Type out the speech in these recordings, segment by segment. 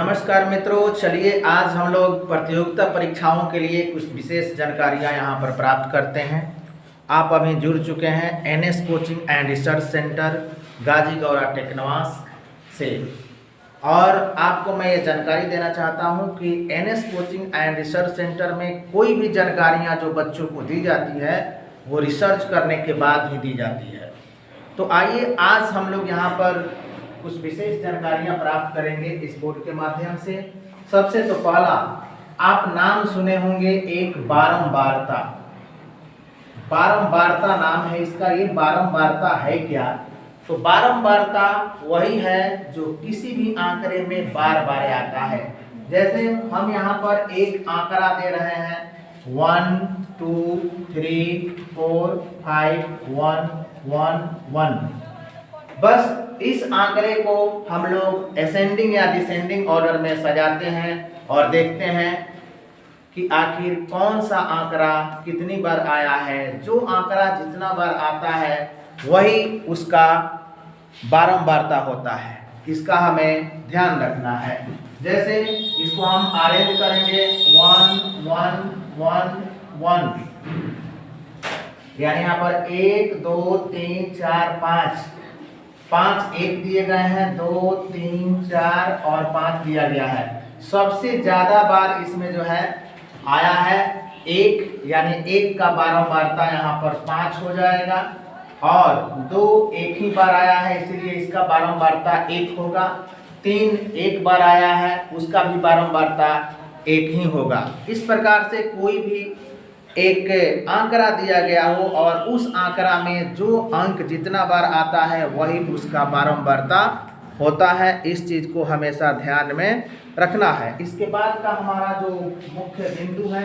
नमस्कार मित्रों, चलिए आज हम लोग प्रतियोगिता परीक्षाओं के लिए कुछ विशेष जानकारियां यहां पर प्राप्त करते हैं। आप अभी जुड़ चुके हैं NS coaching and research centre गाजीगौड़ा टेक्नोवास से, और आपको मैं ये जानकारी देना चाहता हूं कि NS coaching and research centre में कोई भी जानकारियां जो बच्चों को दी जाती है वो रिसर्च करने के बाद ही दी जाती है। तो आइए आज हम लोग यहाँ पर कुछ विशेष जानकारियां प्राप्त करेंगे इस बोर्ड के माध्यम से। सबसे तो पहला, आप नाम सुने होंगे एक बारंबारता। बारंबारता नाम है इसका। ये बारंबारता है क्या? तो बारंबारता वही है जो किसी भी आंकड़े में बार बार आता है। जैसे हम यहाँ पर एक आंकड़ा दे रहे हैं 1 2 3 4 5 1 1 1। बस इस आंकड़े को हम लोग असेंडिंग या डिसेंडिंग ऑर्डर में सजाते हैं और देखते हैं कि आखिर कौन सा आंकड़ा कितनी बार आया है। जो आंकड़ा जितना बार आता है वही उसका बारंबारता होता है। इसका हमें ध्यान रखना है। जैसे इसको हम अरेंज करेंगे 1 1 1 1, यानी यहाँ पर 1 2 3 4 5 एक दिए गए हैं, 2 3 4 और 5 दिया गया है। सबसे ज्यादा बार इसमें जो है आया है 1, यानी 1 का बारंबारता यहाँ पर 5 हो जाएगा, और 2 एक ही बार आया है इसलिए इसका बारंबारता 1 होगा। 3 एक बार आया है उसका भी बारंबारता 1 ही होगा। इस प्रकार से कोई भी एक आंकड़ा दिया गया हो और उस आंकड़ा में जो अंक जितना बार आता है वही उसका बारंबारता होता है। इस चीज को हमेशा ध्यान में रखना है। इसके बाद का हमारा जो मुख्य बिंदु है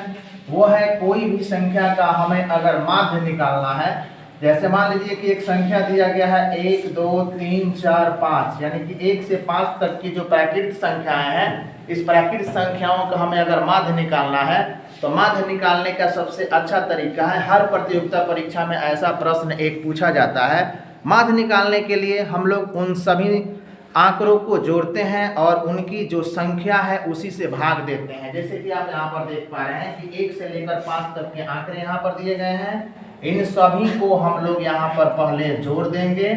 वो है कोई भी संख्या का हमें अगर माध्य निकालना है। जैसे मान लीजिए कि एक संख्या दिया गया है 1 2 3 4 5, यानी कि 1 से 5 तक की जो प्राकृत संख्याएं हैं, इस प्राकृत संख्याओं का हमें अगर माध्य निकालना है तो माध्य निकालने का सबसे अच्छा तरीका है, हर प्रतियोगिता परीक्षा में ऐसा प्रश्न एक पूछा जाता है। माध्य निकालने के लिए हम लोग उन सभी आंकड़ों को जोड़ते हैं और उनकी जो संख्या है उसी से भाग देते हैं। जैसे कि आप यहाँ पर देख पा रहे हैं कि 1 से लेकर 5 तक के आंकड़े यहाँ पर दिए गए हैं। इन सभी को हम लोग यहाँ पर पहले जोड़ देंगे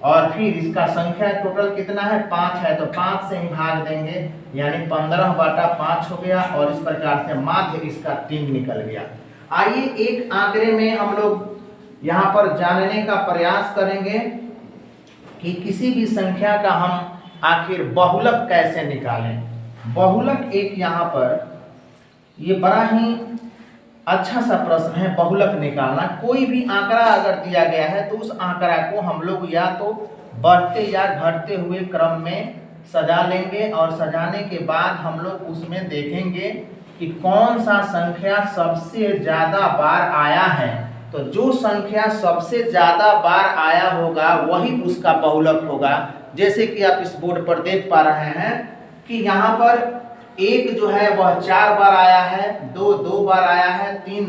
और फिर इसका संख्या टोटल कितना है 5 है, तो 5 से ही भाग देंगे, यानी 15/5 हो गया, और इस प्रकार से माध्य इसका 3 निकल गया। आइए एक आंकड़े में हम लोग यहाँ पर जानने का प्रयास करेंगे कि किसी भी संख्या का हम आखिर बहुलक कैसे निकालें। बहुलक एक यहाँ पर ये बड़ा ही अच्छा सा प्रश्न है, बहुलक निकालना। कोई भी आंकड़ा अगर दिया गया है तो उस आंकड़ा को हम लोग या तो बढ़ते या घटते हुए क्रम में सजा लेंगे, और सजाने के बाद हम लोग उसमें देखेंगे कि कौन सा संख्या सबसे ज्यादा बार आया है। तो जो संख्या सबसे ज्यादा बार आया होगा वही उसका बहुलक होगा। जैसे कि आप इस बोर्ड पर देख पा रहे हैं कि यहाँ पर 1 जो है वह 4 बार आया है, 2 2 बार आया है, 3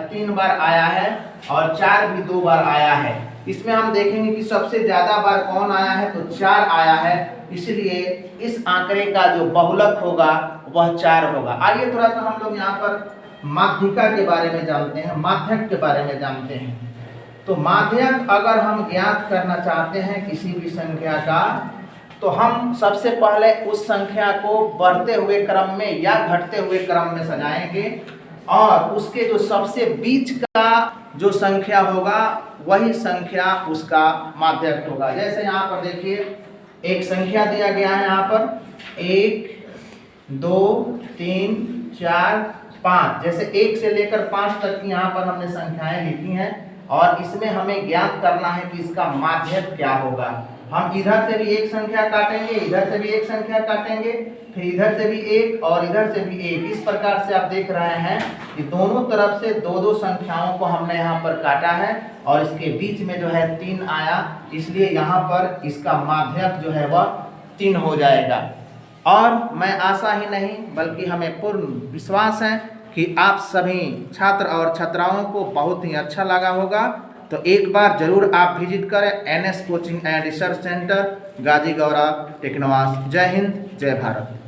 3 बार आया है, और 4 भी 2 बार आया है। इसमें हम देखेंगे कि सबसे ज्यादा बार कौन आया है, तो 4 आया है, इसलिए इस आंकड़े का जो बहुलक होगा वह 4 होगा। आइए थोड़ा सा हम लोग यहाँ पर माध्यिका के बारे में जानते हैं, माध्यक के बारे में जानते हैं। तो माध्यक अगर हम ज्ञात करना चाहते हैं किसी भी संख्या का, तो हम सबसे पहले उस संख्या को बढ़ते हुए क्रम में या घटते हुए क्रम में सजाएंगे, और उसके जो सबसे बीच का जो संख्या होगा वही संख्या उसका माध्यक होगा। जैसे यहाँ पर देखिए एक संख्या दिया गया है, यहाँ पर 1 2 3 4 5, जैसे 1 से लेकर 5 तक की यहाँ पर हमने संख्याएं लिखी हैं, और इसमें हमें ज्ञात करना है कि इसका माध्यक क्या होगा। हम इधर से भी एक संख्या काटेंगे, इधर से भी एक संख्या काटेंगे, फिर इधर से भी एक और इधर से भी एक। इस प्रकार से आप देख रहे हैं कि दोनों तरफ से 2 संख्याओं को हमने यहाँ पर काटा है, और इसके बीच में जो है 3 आया, इसलिए यहाँ पर इसका माध्यक जो है वह 3 हो जाएगा। और मैं आशा ही नहीं बल्कि हमें पूर्ण विश्वास है कि आप सभी छात्र और छात्राओं को बहुत ही अच्छा लगा होगा। तो एक बार जरूर आप विजिट करें NS coaching and research centre गाजीगौड़ा टेक्नोवास। जय हिंद, जय भारत।